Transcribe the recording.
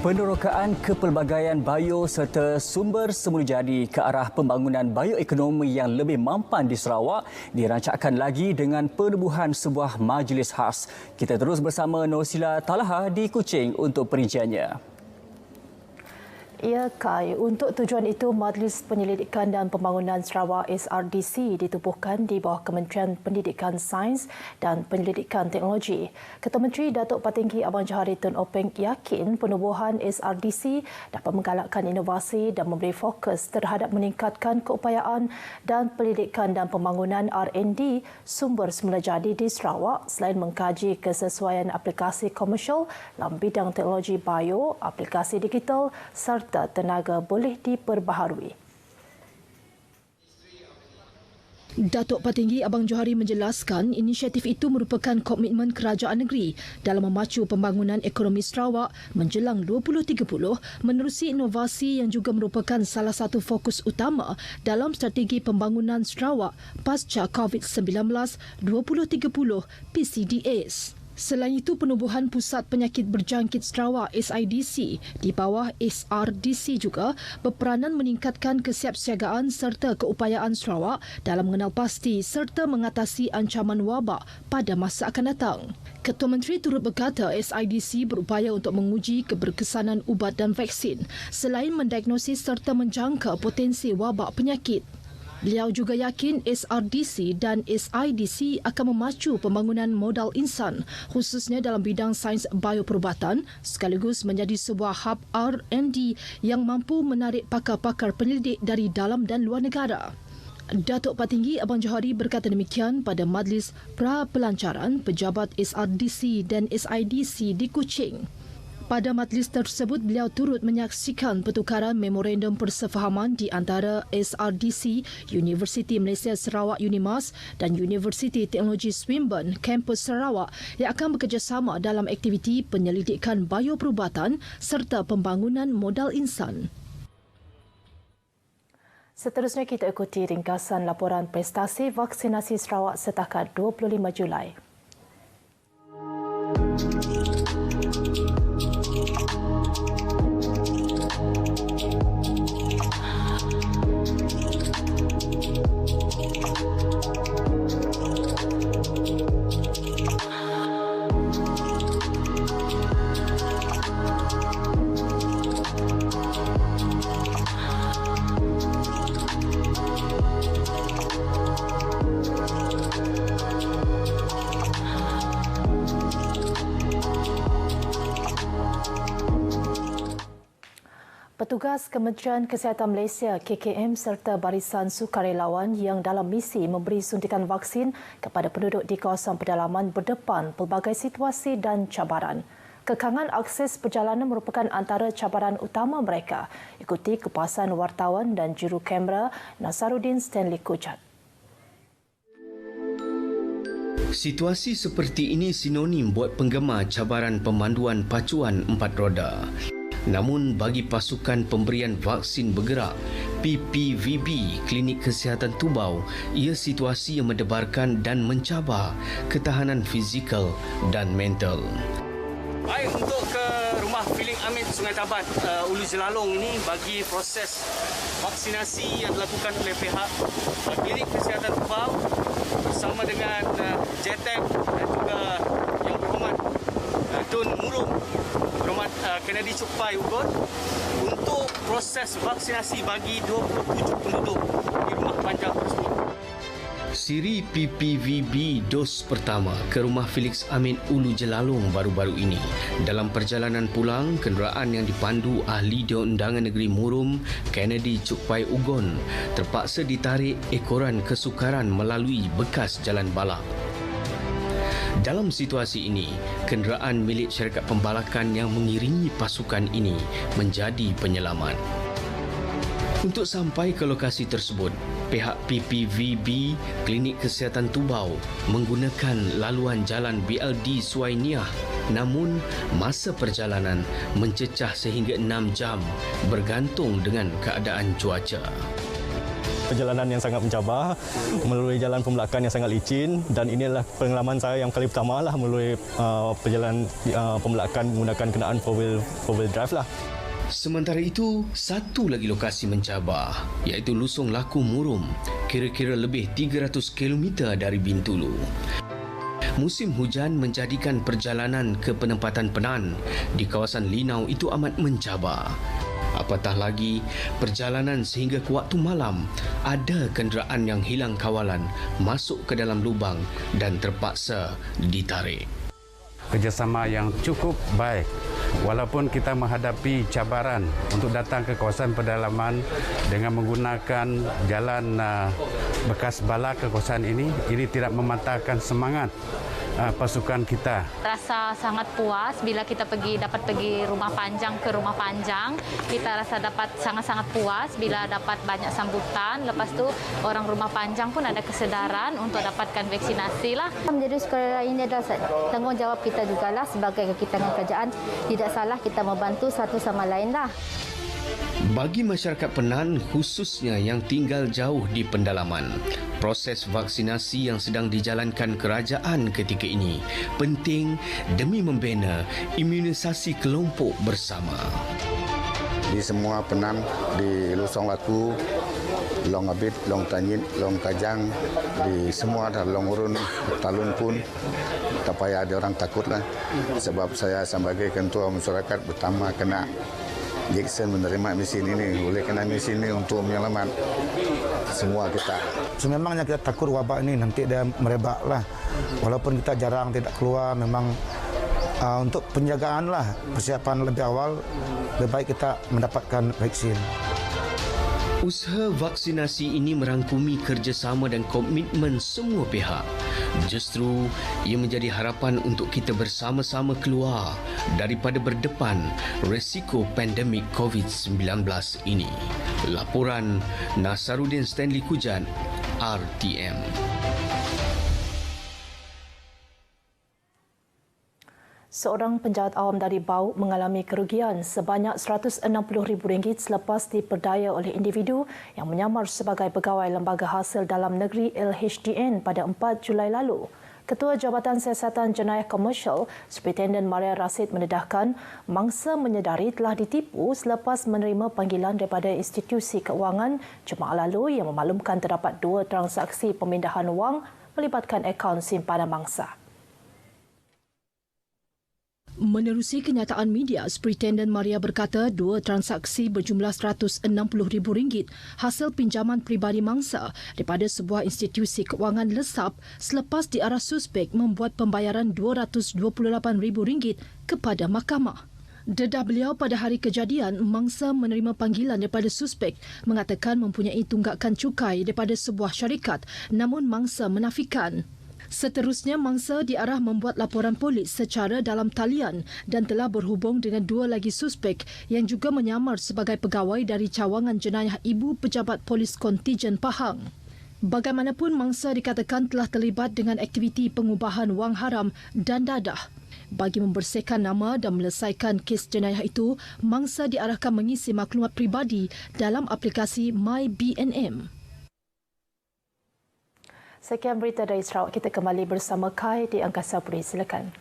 Penerokaan kepelbagaian bio serta sumber semula jadi ke arah pembangunan bioekonomi yang lebih mampan di Sarawak dirancangkan lagi dengan penubuhan sebuah majlis khas. Kita terus bersama Norsila Talaha di Kuching untuk perinciannya. Ya, Kai. Untuk tujuan itu, Majlis Penyelidikan dan Pembangunan Sarawak SRDC ditubuhkan di bawah Kementerian Pendidikan Sains dan Penyelidikan Teknologi. Ketua Menteri Datuk Patinggi Abang Johari Tun Openg yakin penubuhan SRDC dapat menggalakkan inovasi dan memberi fokus terhadap meningkatkan keupayaan dan pendidikan dan pembangunan R&D sumber semula jadi di Sarawak selain mengkaji kesesuaian aplikasi komersial dalam bidang teknologi bio, aplikasi digital serta tenaga boleh diperbaharui. Datuk Patinggi Abang Johari menjelaskan inisiatif itu merupakan komitmen kerajaan negeri dalam memacu pembangunan ekonomi Sarawak menjelang 2030 menerusi inovasi yang juga merupakan salah satu fokus utama dalam strategi pembangunan Sarawak pasca COVID-19 2030 PCDS. Selain itu, penubuhan Pusat Penyakit Berjangkit Sarawak SIDC di bawah SRDC juga berperanan meningkatkan kesiapsiagaan serta keupayaan Sarawak dalam mengenal pasti serta mengatasi ancaman wabak pada masa akan datang. Ketua Menteri turut berkata SIDC berupaya untuk menguji keberkesanan ubat dan vaksin selain mendiagnosis serta menjangka potensi wabak penyakit. Beliau juga yakin SRDC dan SIDC akan memacu pembangunan modal insan khususnya dalam bidang sains bioperubatan sekaligus menjadi sebuah hub R&D yang mampu menarik pakar-pakar penyelidik dari dalam dan luar negara. Datuk Patinggi Abang Johari berkata demikian pada Majlis Pra-Pelancaran Pejabat SRDC dan SIDC di Kuching. Pada majlis tersebut, beliau turut menyaksikan pertukaran memorandum persefahaman di antara SRDC, Universiti Malaysia Sarawak UNIMAS dan Universiti Teknologi Swinburne Kampus Sarawak yang akan bekerjasama dalam aktiviti penyelidikan bioperubatan serta pembangunan modal insan. Seterusnya kita ikuti ringkasan laporan prestasi vaksinasi Sarawak setakat 25 Julai. Petugas Kementerian Kesihatan Malaysia KKM serta barisan sukarelawan yang dalam misi memberi suntikan vaksin kepada penduduk di kawasan pedalaman berdepan pelbagai situasi dan cabaran. Kekangan akses perjalanan merupakan antara cabaran utama mereka. Ikuti kupasan wartawan dan juru kamera Nasaruddin Stanley Kujat. Situasi seperti ini sinonim buat penggemar cabaran pemanduan pacuan empat roda. Namun bagi pasukan pemberian vaksin bergerak PPVB Klinik Kesihatan Tubau, ia situasi yang mendebarkan dan mencabar ketahanan fizikal dan mental. Baik, untuk ke rumah Filing Amit Sungai Tabat Ulu Jelalong ini bagi proses vaksinasi yang dilakukan oleh pihak Klinik Kesihatan Tubau bersama dengan JTEC dan juga yang berhormat Tun Murung, berhormat Kennedy Cukpai Ugon untuk proses vaksinasi bagi 27 penduduk di rumah panjang tersebut. Siri PPVB dos pertama ke rumah Felix Amin Ulu Jelalong baru-baru ini. Dalam perjalanan pulang, kenderaan yang dipandu Ahli Undangan Negeri Murum, Kennedy Cukpai Ugon, terpaksa ditarik ekoran kesukaran melalui bekas jalan balap. Dalam situasi ini, kenderaan milik syarikat pembalakan yang mengiringi pasukan ini menjadi penyelamat. Untuk sampai ke lokasi tersebut, pihak PPVB Klinik Kesihatan Tubau menggunakan laluan jalan BLD Suainiah. Namun, masa perjalanan mencecah sehingga 6 jam bergantung dengan keadaan cuaca. perjalanan yang sangat mencabar, melalui jalan pembelakan yang sangat licin, dan inilah pengalaman saya yang kali pertama lah melalui perjalanan pembelakan menggunakan kenderaan four-wheel drive lah. Sementara itu, satu lagi lokasi mencabar, iaitu Lusong Laku Murum, kira-kira lebih 300 km dari Bintulu. Musim hujan menjadikan perjalanan ke penempatan Penan di kawasan Linau itu amat mencabar. Apatah lagi, perjalanan sehingga ke waktu malam, ada kenderaan yang hilang kawalan masuk ke dalam lubang dan terpaksa ditarik. Kerjasama yang cukup baik. Walaupun kita menghadapi cabaran untuk datang ke kawasan pedalaman dengan menggunakan jalan bekas bala ke kawasan ini tidak mematahkan semangat pasukan kita. Rasa sangat puas bila kita dapat pergi rumah panjang ke rumah panjang. Kita rasa dapat sangat-sangat puas bila dapat banyak sambutan. Lepas tu orang rumah panjang pun ada kesedaran untuk dapatkan vaksinasi lah. Menjadi sekolah ini adalah tanggungjawab kita juga lah sebagai kita dengan kerajaan. Tidak salah kita membantu satu sama lain lah. Bagi masyarakat Penan, khususnya yang tinggal jauh di pendalaman, proses vaksinasi yang sedang dijalankan kerajaan ketika ini penting demi membina imunisasi kelompok bersama. Di semua Penan, di Lusong Laku, Long Abid, Long Tanyit, Long Kajang, di semua ada Long Urun, Talun pun, tak payah ada orang takut lah. Sebab saya sebagai ketua masyarakat pertama kena Jackson menerima misi ini, oleh kena misi ini untuk menyelamat semua kita. Memangnya kita takut wabak ini nanti dia merebak lah. Walaupun kita jarang tidak keluar, memang untuk penjagaan lah, persiapan lebih awal, lebih baik kita mendapatkan vaksin. Usaha vaksinasi ini merangkumi kerjasama dan komitmen semua pihak. Justru, ia menjadi harapan untuk kita bersama-sama keluar daripada berdepan resiko pandemik COVID-19 ini. Laporan Nasaruddin Stanley Kujan, RTM. Seorang penjahat awam dari Bau mengalami kerugian sebanyak RM160,000 selepas diperdaya oleh individu yang menyamar sebagai pegawai Lembaga Hasil Dalam Negeri LHDN pada 4 Julai lalu. Ketua Jabatan Siasatan Jenayah Komersial, Superintendent Maria Rasid mendedahkan mangsa menyedari telah ditipu selepas menerima panggilan daripada institusi keuangan Jumaat lalu yang memaklumkan terdapat 2 transaksi pemindahan wang melibatkan akaun simpanan mangsa. Menerusi kenyataan media, Superintendent Maria berkata 2 transaksi berjumlah RM160,000 hasil pinjaman peribadi mangsa daripada sebuah institusi keuangan lesap selepas diarah suspek membuat pembayaran RM228,000 kepada mahkamah. Dedah beliau pada hari kejadian, mangsa menerima panggilan daripada suspek mengatakan mempunyai tunggakan cukai daripada sebuah syarikat, namun mangsa menafikan. Seterusnya, mangsa diarah membuat laporan polis secara dalam talian dan telah berhubung dengan 2 lagi suspek yang juga menyamar sebagai pegawai dari cawangan jenayah Ibu Pejabat Polis Kontijen Pahang. Bagaimanapun, mangsa dikatakan telah terlibat dengan aktiviti pengubahan wang haram dan dadah. Bagi membersihkan nama dan menyelesaikan kes jenayah itu, mangsa diarahkan mengisi maklumat peribadi dalam aplikasi MyBNM. Sekian berita dari Sarawak. Kita kembali bersama Kai di Angkasa Puri. Silakan.